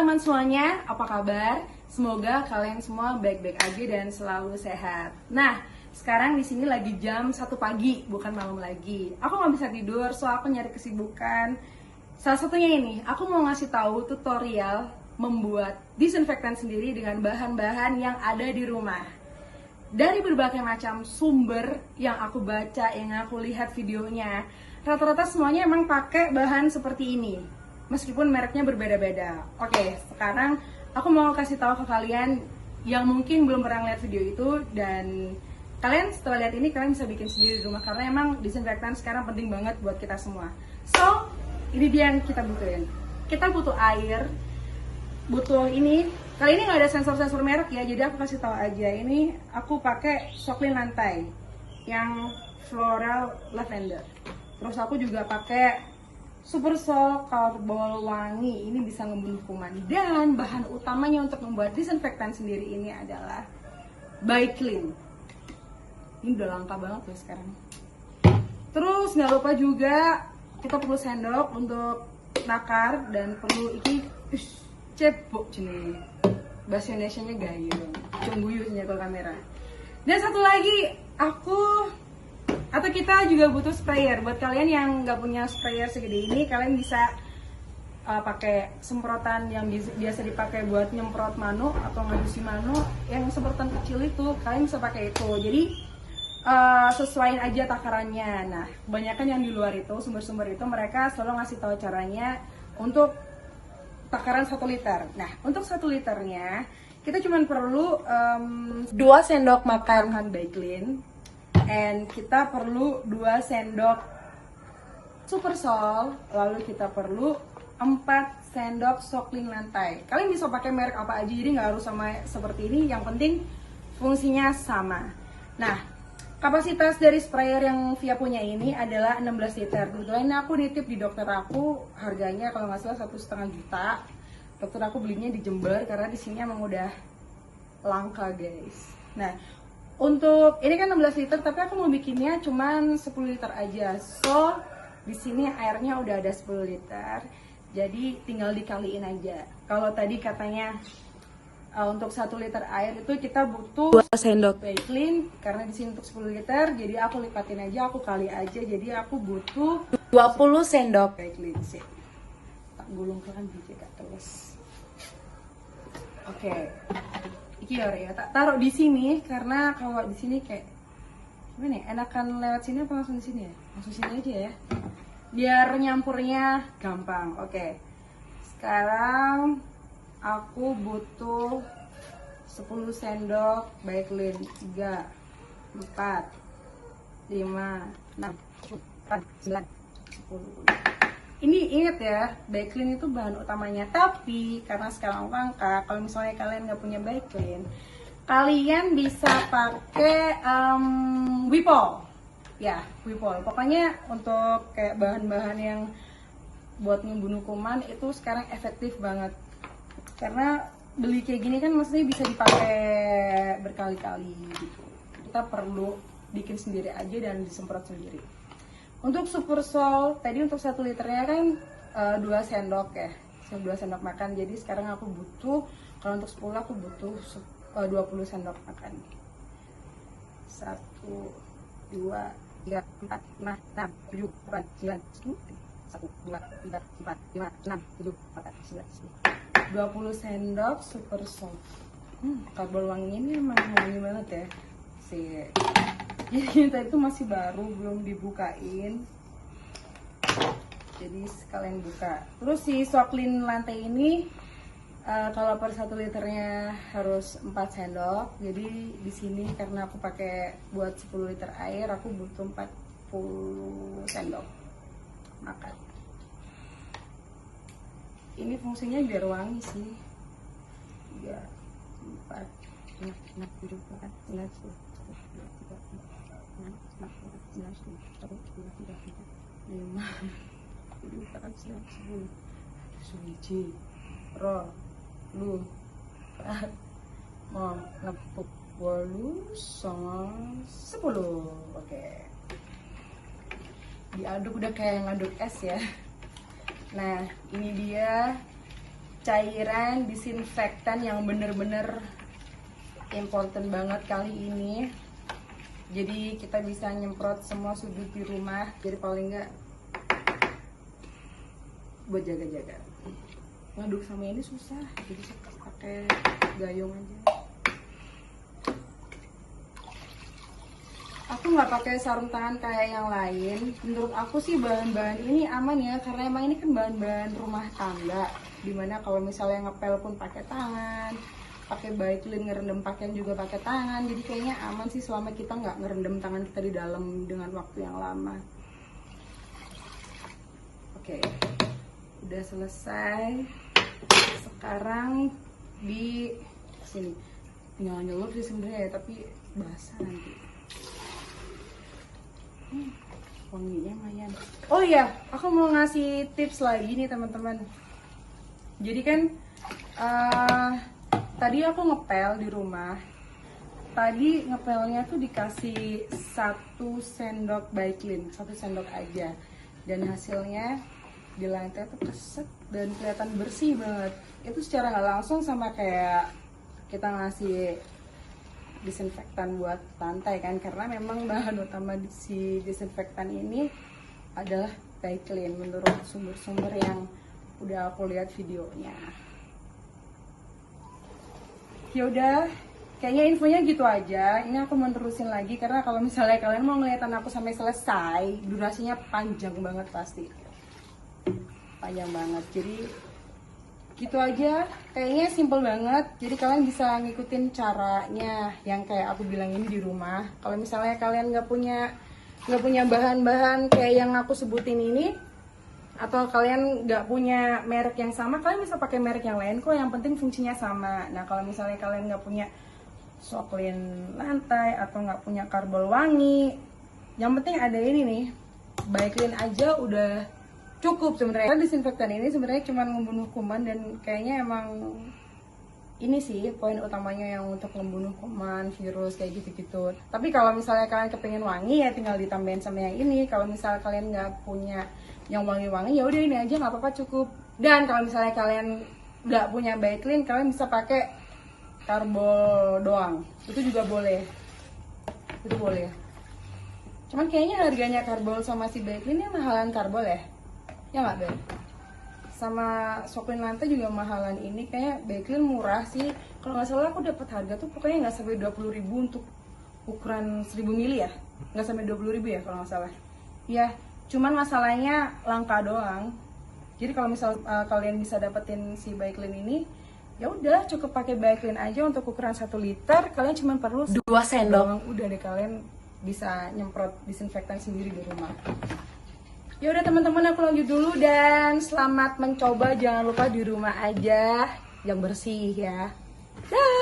teman-teman semuanya, apa kabar? Semoga kalian semua baik-baik aja dan selalu sehat. Nah, sekarang di sini lagi jam 1 pagi, bukan malam lagi. Aku nggak bisa tidur, so aku nyari kesibukan. Salah satunya ini, aku mau ngasih tahu tutorial membuat disinfektan sendiri dengan bahan-bahan yang ada di rumah. Dari berbagai macam sumber yang aku baca, yang aku lihat videonya, rata-rata semuanya emang pakai bahan seperti ini. Meskipun mereknya berbeda-beda. Oke, sekarang aku mau kasih tahu ke kalian yang mungkin belum pernah lihat video itu, dan kalian setelah lihat ini kalian bisa bikin sendiri di rumah karena emang disinfektan sekarang penting banget buat kita semua. So, ini dia yang kita butuhin. Kita butuh air, butuh ini. Kali ini nggak ada sensor-sensor merek ya, jadi aku kasih tahu aja. Ini aku pakai Soklin lantai yang floral lavender. Terus aku juga pakai Super Sol Karbol Wangi, ini bisa ngebunuh kuman. Dan bahan utamanya untuk membuat disinfektan sendiri ini adalah By Clean. Ini udah langka banget loh sekarang. Terus nggak lupa juga kita perlu sendok untuk nakar, dan perlu iki cepok jenis. Bahasa Indonesianya gayung, cungguyu senjata kamera. Dan satu lagi, kita juga butuh sprayer. Buat kalian yang nggak punya sprayer segede ini, kalian bisa pakai semprotan yang biasa dipakai buat nyemprot mano atau ngadusi mano, yang semprotan kecil itu kalian bisa pakai itu. Jadi sesuaiin aja takarannya. Nah, kebanyakan yang di luar itu, sumber-sumber itu mereka selalu ngasih tahu caranya untuk takaran 1 liter. Nah, untuk 1 liternya kita cuma perlu 2 sendok makan By Clean, and kita perlu 2 sendok Super Sol, lalu kita perlu 4 sendok Soklin lantai. Kalian bisa pakai merek apa aja, jadi nggak harus sama seperti ini, yang penting fungsinya sama. Nah, kapasitas dari sprayer yang Via punya ini adalah 16 liter. Kebetulan ini aku nitip di dokter aku, harganya kalau nggak salah 1,5 juta. Dokter aku belinya di Jember karena di sini emang udah langka, guys. Nah, untuk ini kan 16 liter, tapi aku mau bikinnya cuman 10 liter aja. So, di sini airnya udah ada 10 liter. Jadi tinggal dikaliin aja. Kalau tadi katanya untuk 1 liter air itu kita butuh 2 sendok By Clean, karena di sini untuk 10 liter, jadi aku lipatin aja, aku kali aja. Jadi aku butuh 20 sendok By Clean sih. Tak gulung kan biji gak terus. Oke. Iki ya, tak taruh di sini karena kalau di sini kayak gimana ya? Enakan lewat sini apa langsung di sini ya? Langsung sini aja ya. Biar nyampurnya gampang. Oke. Sekarang aku butuh 10 sendok By Clean. 3 4 5 6 7 8 9 10. Ini inget ya, By Clean itu bahan utamanya. Tapi karena sekarang langka, kalau misalnya kalian nggak punya By Clean, kalian bisa pakai Wipol. Ya, Wipol. Pokoknya untuk kayak bahan-bahan yang buat membunuh kuman itu sekarang efektif banget. Karena beli kayak gini kan maksudnya bisa dipakai berkali-kali gitu. Kita perlu bikin sendiri aja dan disemprot sendiri. Untuk Super Sol, tadi untuk 1 liternya kan 2 sendok ya, 2 sendok makan. Jadi sekarang aku butuh, kalau untuk 10 aku butuh 20 sendok makan. 1, 2, 3, 4, 5, 6, 7, 8, 9, 10. 1, 2, 3, 4, 5, 6, 7, 8, 9, 10. 20 sendok Super Sol. Karbol wanginya ini emang wangi banget ya. Jadi tadi itu masih baru, belum dibukain. Jadi sekalian buka. Terus si Soklin lantai ini kalau per 1 liternya harus 4 sendok. Jadi di sini karena aku pakai buat 10 liter air, aku butuh 40 sendok makan. Ini fungsinya biar wangi sih. 3 4 5 6 7 8 9 10. 10 suci ro lu mau ngepuk bolu sama 10. Oke, diaduk udah kayak ngaduk es ya. Nah, ini dia cairan disinfektan yang bener-bener important banget kali ini. Jadi kita bisa nyemprot semua sudut di rumah, jadi paling enggak buat jaga-jaga. Ngaduk sama ini susah, jadi pakai gayung aja. Aku nggak pakai sarung tangan kayak yang lain. Menurut aku sih bahan-bahan ini aman ya, karena emang ini kan bahan-bahan rumah tangga, dimana kalau misalnya ngepel pun pakai tangan, pakai Baiklin ngerendam pakaian juga pakai tangan. Jadi kayaknya aman sih selama kita nggak ngerendam tangan kita di dalam dengan waktu yang lama. Oke, udah selesai. Sekarang di sini tinggal nyelur sih sebenarnya ya, tapi basah nanti. Wanginya lumayan. Oh iya, aku mau ngasih tips lagi nih teman-teman. Jadi kan tadi aku ngepel di rumah. Tadi ngepelnya tuh dikasih 1 sendok Baiklin, 1 sendok aja. Dan hasilnya di lantai tuh keset dan kelihatan bersih banget. Itu secara nggak langsung sama kayak kita ngasih disinfektan buat lantai kan, karena memang bahan utama si disinfektan ini adalah Baiklin menurut sumber-sumber yang udah aku lihat videonya. Ya udah, kayaknya infonya gitu aja. Ini aku mau terusin lagi karena kalau misalnya kalian mau ngeliatin aku sampai selesai, durasinya panjang banget pasti. Panjang banget. Jadi gitu aja. Kayaknya simple banget. Jadi kalian bisa ngikutin caranya yang kayak aku bilang ini di rumah. Kalau misalnya kalian nggak punya bahan-bahan kayak yang aku sebutin ini, atau kalian nggak punya merek yang sama, kalian bisa pakai merek yang lain kok, yang penting fungsinya sama. Nah kalau misalnya kalian nggak punya Soklin lantai atau nggak punya karbol wangi, yang penting ada ini nih, Baiklin aja udah cukup sebenarnya. Karena disinfektan ini sebenarnya cuma membunuh kuman, dan kayaknya emang ini sih poin utamanya yang untuk membunuh kuman, virus kayak gitu-gitu. Tapi kalau misalnya kalian kepengen wangi ya tinggal ditambahin sama yang ini. Kalau misalnya kalian nggak punya yang wangi-wangi ya udah ini aja nggak apa-apa, cukup. Dan kalau misalnya kalian nggak punya Baiklin, kalian bisa pakai karbol doang, itu juga boleh, itu boleh. Cuman kayaknya harganya karbol sama si Baiklin ya mahalan karbol ya nggak Ben? Sama Soklin lantai juga mahalan ini. Kayak Baiklin murah sih, kalau nggak salah aku dapat harga tuh pokoknya nggak sampai 20.000 untuk ukuran 1000 mili ya, nggak sampai 20.000 ya kalau nggak salah ya. Cuman masalahnya langka doang. Jadi kalau misal kalian bisa dapetin si Baiklin ini, ya udah cukup pakai Baiklin aja untuk ukuran 1 liter. Kalian cuma perlu 2 sendok. Udah deh, kalian bisa nyemprot disinfektan sendiri di rumah. Ya udah teman-teman, aku lanjut dulu dan selamat mencoba. Jangan lupa di rumah aja yang bersih ya. Dah.